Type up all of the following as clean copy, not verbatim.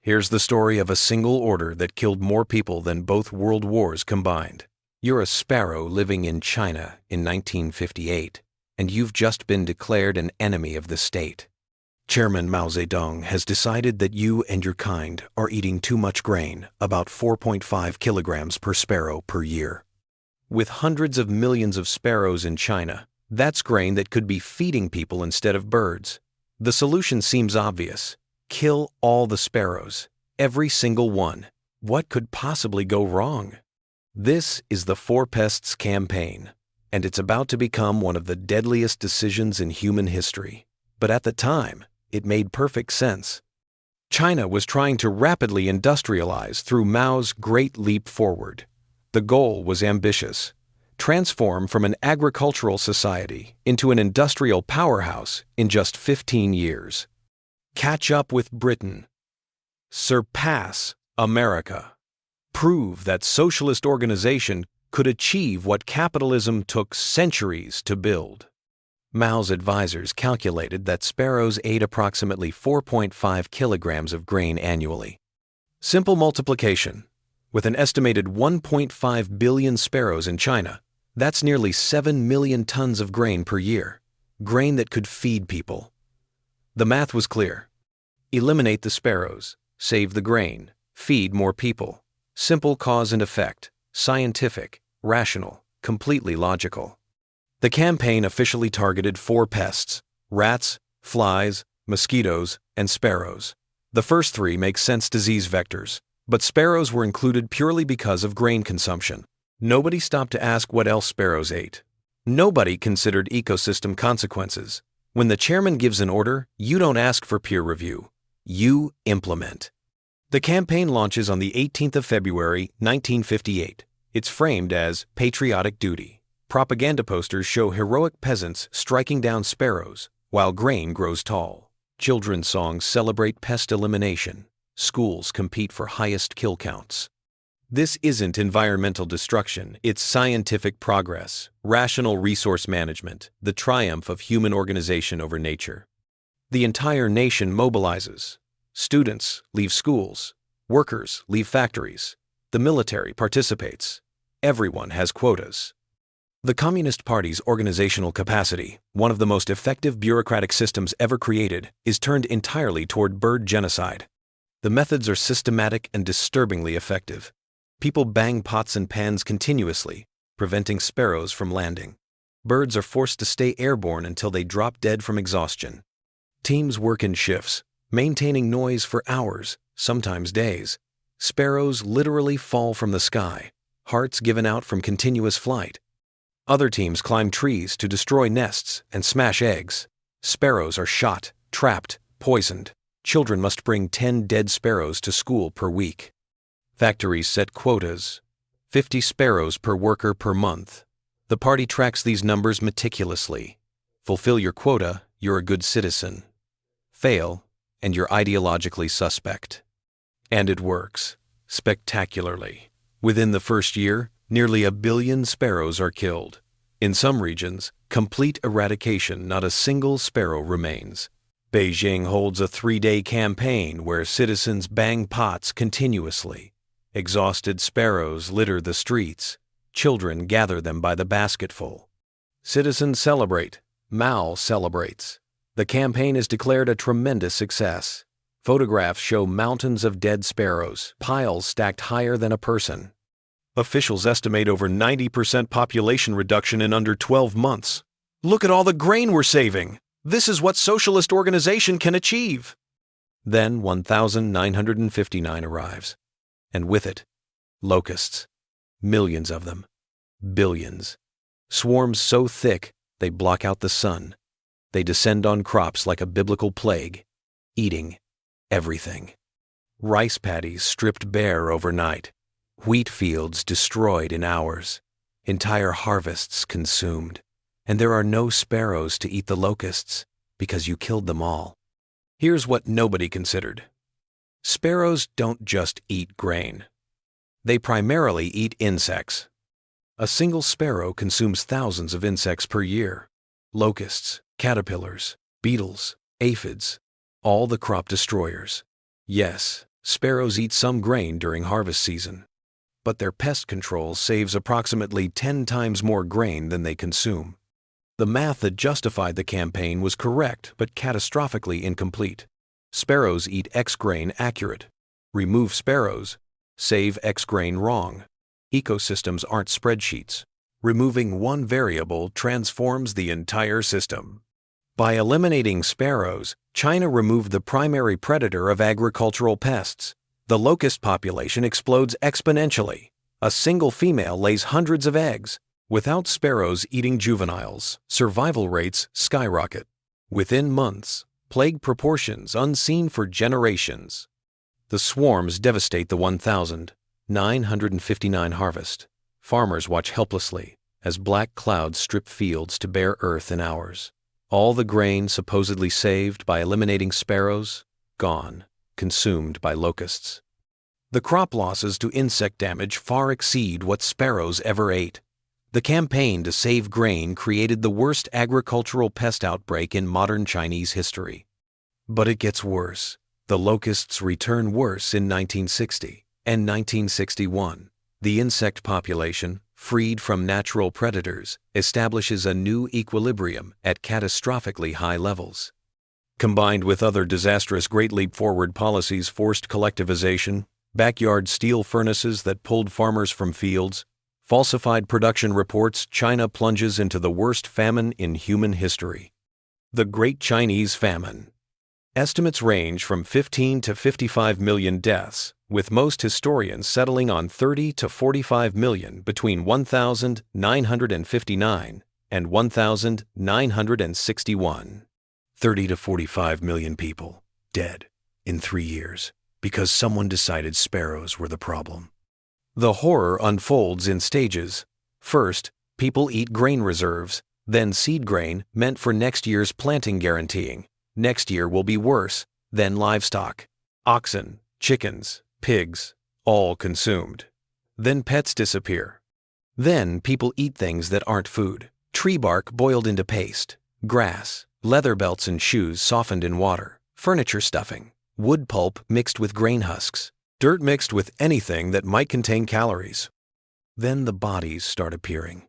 Here's the story of a single order that killed more people than both world wars combined. You're a sparrow living in China in 1958, and you've just been declared an enemy of the state. Chairman Mao Zedong has decided that you and your kind are eating too much grain, about 4.5 kilograms per sparrow per year. With hundreds of millions of sparrows in China, that's grain that could be feeding people instead of birds. The solution seems obvious. Kill all the sparrows, every single one. What could possibly go wrong? This is the Four Pests campaign, and it's about to become one of the deadliest decisions in human history. But at the time, it made perfect sense. China was trying to rapidly industrialize through Mao's Great Leap Forward. The goal was ambitious: transform from an agricultural society into an industrial powerhouse in just 15 years. Catch up with Britain. Surpass America. Prove that socialist organization could achieve what capitalism took centuries to build. Mao's advisors calculated that sparrows ate approximately 4.5 kilograms of grain annually. Simple multiplication. With an estimated 1.5 billion sparrows in China, that's nearly 7 million tons of grain per year. Grain that could feed people. The math was clear. Eliminate the sparrows, save the grain, feed more people. Simple cause and effect, scientific, rational, completely logical. The campaign officially targeted 4 pests: rats, flies, mosquitoes, and sparrows. The first 3 make sense disease vectors, but sparrows were included purely because of grain consumption. Nobody stopped to ask what else sparrows ate. Nobody considered ecosystem consequences. When the chairman gives an order, you don't ask for peer review. You implement. The campaign launches on the 18th of February, 1958. It's framed as patriotic duty. Propaganda posters show heroic peasants striking down sparrows while grain grows tall. Children's songs celebrate pest elimination. Schools compete for highest kill counts. This isn't environmental destruction, it's scientific progress, rational resource management, the triumph of human organization over nature. The entire nation mobilizes. Students leave schools. Workers leave factories. The military participates. Everyone has quotas. The Communist Party's organizational capacity, one of the most effective bureaucratic systems ever created, is turned entirely toward bird genocide. The methods are systematic and disturbingly effective. People bang pots and pans continuously, preventing sparrows from landing. Birds are forced to stay airborne until they drop dead from exhaustion. Teams work in shifts, maintaining noise for hours, sometimes days. Sparrows literally fall from the sky, hearts given out from continuous flight. Other teams climb trees to destroy nests and smash eggs. Sparrows are shot, trapped, poisoned. Children must bring 10 dead sparrows to school per week. Factories set quotas: 50 sparrows per worker per month. The party tracks these numbers meticulously. Fulfill your quota, you're a good citizen. Fail, and you're ideologically suspect. And it works, spectacularly. Within the first year, nearly 1 billion sparrows are killed. In some regions, complete eradication, not a single sparrow remains. Beijing holds a 3-day campaign where citizens bang pots continuously. Exhausted sparrows litter the streets. Children gather them by the basketful. Citizens celebrate. Mao celebrates. The campaign is declared a tremendous success. Photographs show mountains of dead sparrows, piles stacked higher than a person. Officials estimate over 90% population reduction in under 12 months. Look at all the grain we're saving! This is what socialist organization can achieve! Then 1,959 arrives. And with it, locusts. Millions of them. Billions. Swarms so thick, they block out the sun. They descend on crops like a biblical plague, eating everything. Rice paddies stripped bare overnight. Wheat fields destroyed in hours. Entire harvests consumed. And there are no sparrows to eat the locusts because you killed them all. Here's what nobody considered. Sparrows don't just eat grain. They primarily eat insects. A single sparrow consumes thousands of insects per year. Locusts, caterpillars, beetles, aphids, all the crop destroyers. Yes, Sparrows eat some grain during harvest season, but their pest control saves approximately 10 times more grain than they consume. The math that justified the campaign was correct but catastrophically incomplete. Sparrows eat X grain accurate. Remove sparrows, save X grain wrong. Ecosystems aren't spreadsheets. Removing one variable transforms the entire system. By eliminating sparrows, China removed the primary predator of agricultural pests. The locust population explodes exponentially. A single female lays hundreds of eggs. Without sparrows eating juveniles, survival rates skyrocket. Within months, plague proportions unseen for generations. The swarms devastate the 1,959 harvest. Farmers watch helplessly as black clouds strip fields to bare earth in hours. All the grain supposedly saved by eliminating sparrows, gone, consumed by locusts. The crop losses to insect damage far exceed what sparrows ever ate. The campaign to save grain created the worst agricultural pest outbreak in modern Chinese history. But it gets worse. The locusts return worse in 1960 and 1961. The insect population, freed from natural predators, establishes a new equilibrium at catastrophically high levels. Combined with other disastrous Great Leap Forward policies, forced collectivization, backyard steel furnaces that pulled farmers from fields, falsified production reports, China plunges into the worst famine in human history. The Great Chinese Famine. Estimates range from 15 to 55 million deaths, with most historians settling on 30 to 45 million between 1,959 and 1,961. 30 to 45 million people dead in 3 years because someone decided sparrows were the problem. The horror unfolds in stages. First, people eat grain reserves, then seed grain meant for next year's planting guaranteeing. Next year will be worse, then livestock. Oxen, chickens, pigs, all consumed. Then pets disappear. Then people eat things that aren't food. Tree bark boiled into paste, grass, leather belts and shoes softened in water, furniture stuffing, wood pulp mixed with grain husks, dirt mixed with anything that might contain calories. Then the bodies start appearing.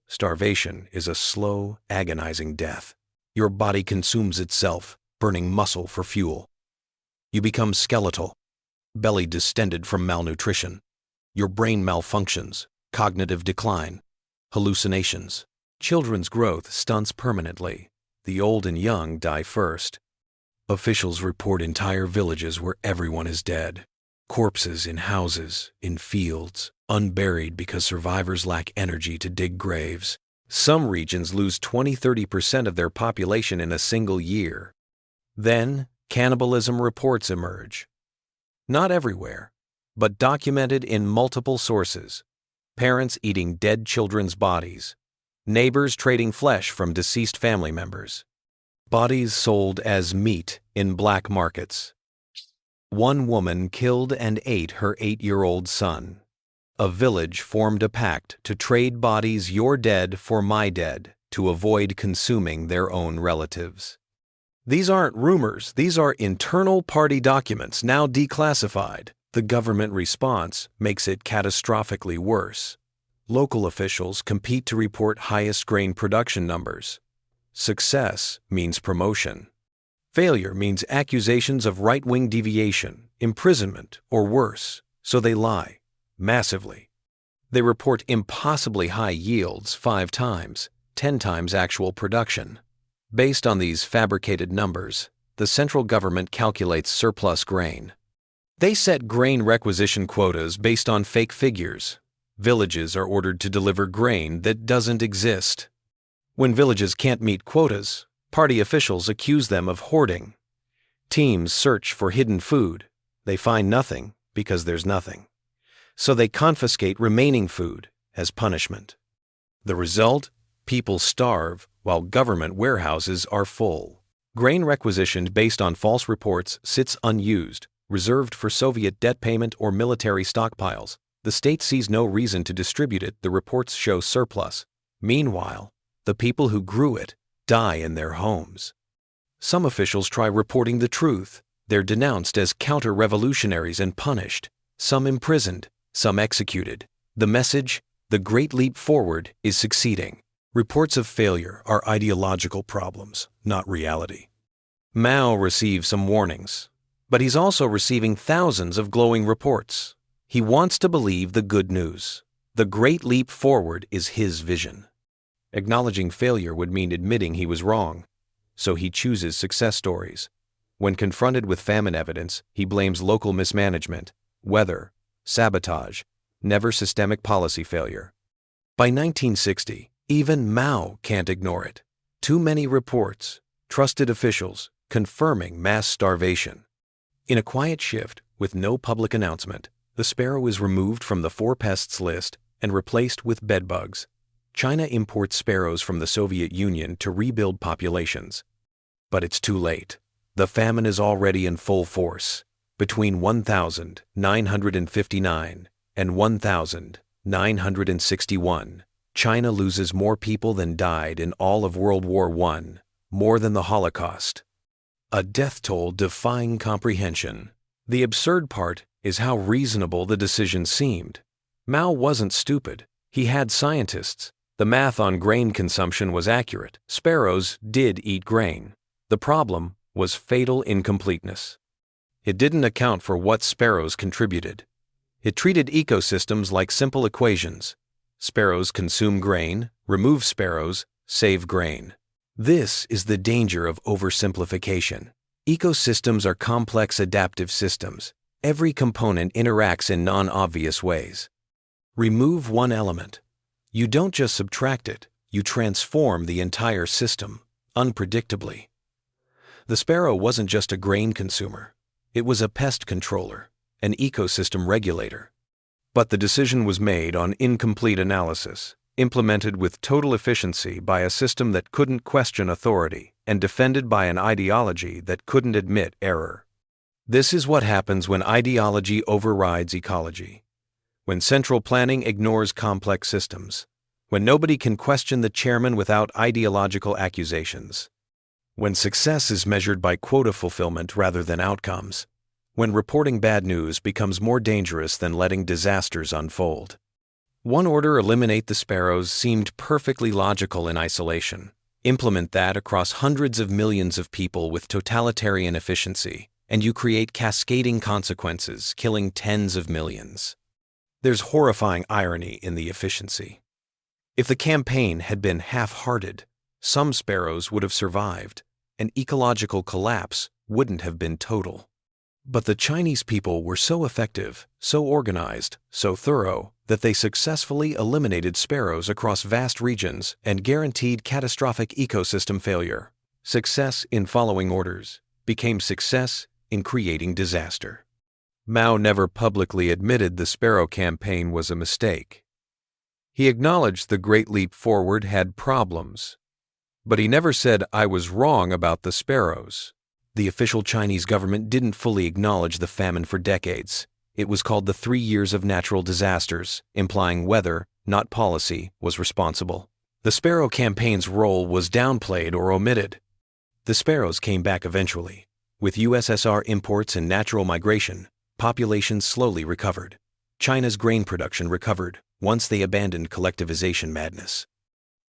Starvation is a slow, agonizing death. Your body consumes itself, burning muscle for fuel. You become skeletal, belly distended from malnutrition. Your brain malfunctions, cognitive decline, hallucinations. Children's growth stunts permanently. The old and young die first. Officials report entire villages where everyone is dead. Corpses in houses, in fields, unburied because survivors lack energy to dig graves. Some regions lose 20–30% of their population in a single year. Then, cannibalism reports emerge. Not everywhere, but documented in multiple sources. Parents eating dead children's bodies. Neighbors trading flesh from deceased family members. Bodies sold as meat in black markets. One woman killed and ate her 8-year-old son. A village formed a pact to trade bodies, your dead for my dead, to avoid consuming their own relatives. These aren't rumors, these are internal party documents now declassified. The government response makes it catastrophically worse. Local officials compete to report highest grain production numbers. Success means promotion. Failure means accusations of right-wing deviation, imprisonment, or worse, so they lie. Massively. They report impossibly high yields 5 times, 10 times actual production. Based on these fabricated numbers, the central government calculates surplus grain. They set grain requisition quotas based on fake figures. Villages are ordered to deliver grain that doesn't exist. When villages can't meet quotas, party officials accuse them of hoarding. Teams search for hidden food. They find nothing because there's nothing. So they confiscate remaining food as punishment. The result? People starve while government warehouses are full. Grain requisitioned based on false reports sits unused, reserved for Soviet debt payment or military stockpiles. The state sees no reason to distribute it. The reports show surplus. Meanwhile, the people who grew it die in their homes. Some officials try reporting the truth. They're denounced as counter-revolutionaries and punished, some imprisoned, some executed. The message, the Great Leap Forward, is succeeding. Reports of failure are ideological problems, not reality. Mao receives some warnings, but he's also receiving thousands of glowing reports. He wants to believe the good news. The Great Leap Forward is his vision. Acknowledging failure would mean admitting he was wrong, so he chooses success stories. When confronted with famine evidence, he blames local mismanagement, weather, sabotage, never systemic policy failure. By 1960, even Mao can't ignore it. Too many reports, trusted officials, confirming mass starvation. In a quiet shift, with no public announcement, the sparrow is removed from the 4 pests list and replaced with bedbugs. China imports sparrows from the Soviet Union to rebuild populations. But it's too late. The famine is already in full force. Between 1959 and 1961, China loses more people than died in all of World War I, more than the Holocaust. A death toll defying comprehension. The absurd part is how reasonable the decision seemed. Mao wasn't stupid. He had scientists. The math on grain consumption was accurate. Sparrows did eat grain. The problem was fatal incompleteness. It didn't account for what sparrows contributed. It treated ecosystems like simple equations. Sparrows consume grain, remove sparrows, save grain. This is the danger of oversimplification. Ecosystems are complex adaptive systems. Every component interacts in non-obvious ways. Remove one element. You don't just subtract it, you transform the entire system, unpredictably. The sparrow wasn't just a grain consumer. It was a pest controller, an ecosystem regulator. But the decision was made on incomplete analysis, implemented with total efficiency by a system that couldn't question authority and defended by an ideology that couldn't admit error. This is what happens when ideology overrides ecology, when central planning ignores complex systems, when nobody can question the chairman without ideological accusations, when success is measured by quota fulfillment rather than outcomes, when reporting bad news becomes more dangerous than letting disasters unfold. One order, eliminate the sparrows, seemed perfectly logical in isolation. Implement that across hundreds of millions of people with totalitarian efficiency, and you create cascading consequences, killing tens of millions. There's horrifying irony in the efficiency. If the campaign had been half-hearted, some sparrows would have survived, and ecological collapse wouldn't have been total. But the Chinese people were so effective, so organized, so thorough, that they successfully eliminated sparrows across vast regions and guaranteed catastrophic ecosystem failure. Success in following orders became success in creating disaster. Mao never publicly admitted the sparrow campaign was a mistake. He acknowledged the Great Leap Forward had problems, but he never said, "I was wrong about the sparrows." The official Chinese government didn't fully acknowledge the famine for decades. It was called the 3 years of natural disasters, implying weather, not policy, was responsible. The sparrow campaign's role was downplayed or omitted. The sparrows came back eventually. With USSR imports and natural migration, populations slowly recovered. China's grain production recovered once they abandoned collectivization madness.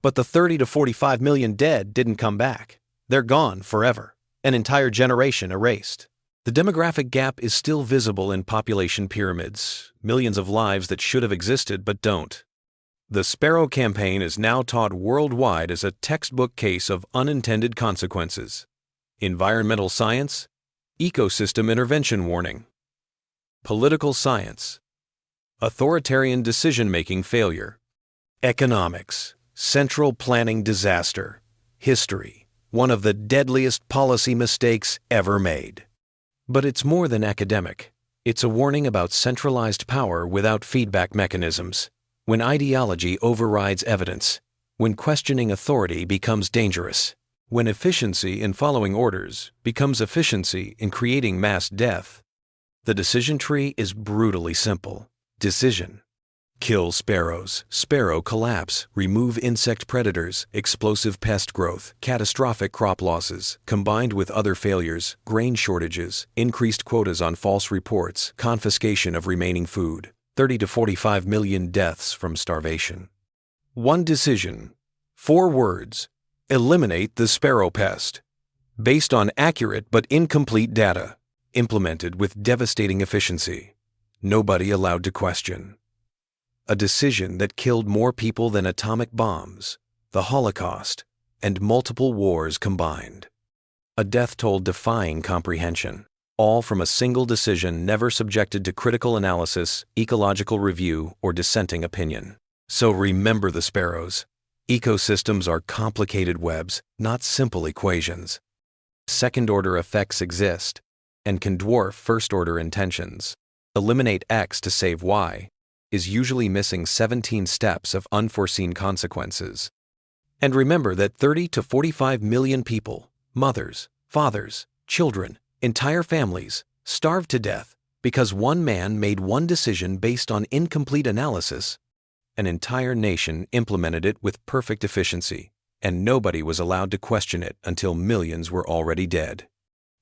But the 30 to 45 million dead didn't come back. They're gone forever. An entire generation erased. The demographic gap is still visible in population pyramids, millions of lives that should have existed but don't. The Sparrow campaign is now taught worldwide as a textbook case of unintended consequences. Environmental science, ecosystem intervention warning. Political science, authoritarian decision-making failure. Economics, central planning disaster. History, one of the deadliest policy mistakes ever made. But it's more than academic. It's a warning about centralized power without feedback mechanisms. When ideology overrides evidence, when questioning authority becomes dangerous, when efficiency in following orders becomes efficiency in creating mass death. The decision tree is brutally simple. Decision. Kill sparrows, sparrow collapse, remove insect predators, explosive pest growth, catastrophic crop losses, combined with other failures, grain shortages, increased quotas on false reports, confiscation of remaining food, 30 to 45 million deaths from starvation. One decision, 4 words, eliminate the sparrow pest. Based on accurate but incomplete data, implemented with devastating efficiency. Nobody allowed to question. A decision that killed more people than atomic bombs, the Holocaust, and multiple wars combined. A death toll defying comprehension, all from a single decision never subjected to critical analysis, ecological review, or dissenting opinion. So remember the sparrows. Ecosystems are complicated webs, not simple equations. Second-order effects exist and can dwarf first-order intentions. Eliminate X to save Y is usually missing 17 steps of unforeseen consequences. And remember that 30 to 45 million people, mothers, fathers, children, entire families, starved to death because one man made one decision based on incomplete analysis. An entire nation implemented it with perfect efficiency, and nobody was allowed to question it until millions were already dead.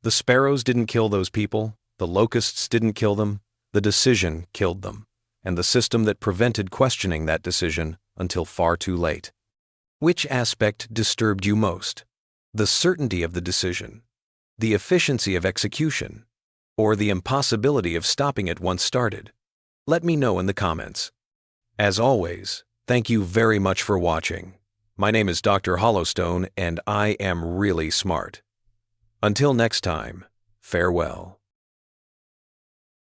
The sparrows didn't kill those people, the locusts didn't kill them, the decision killed them, and the system that prevented questioning that decision until far too late. Which aspect disturbed you most? The certainty of the decision, the efficiency of execution, or the impossibility of stopping it once started? Let me know in the comments. As always, thank you very much for watching. My name is Dr. Hollowstone, and I am really smart. Until next time, farewell.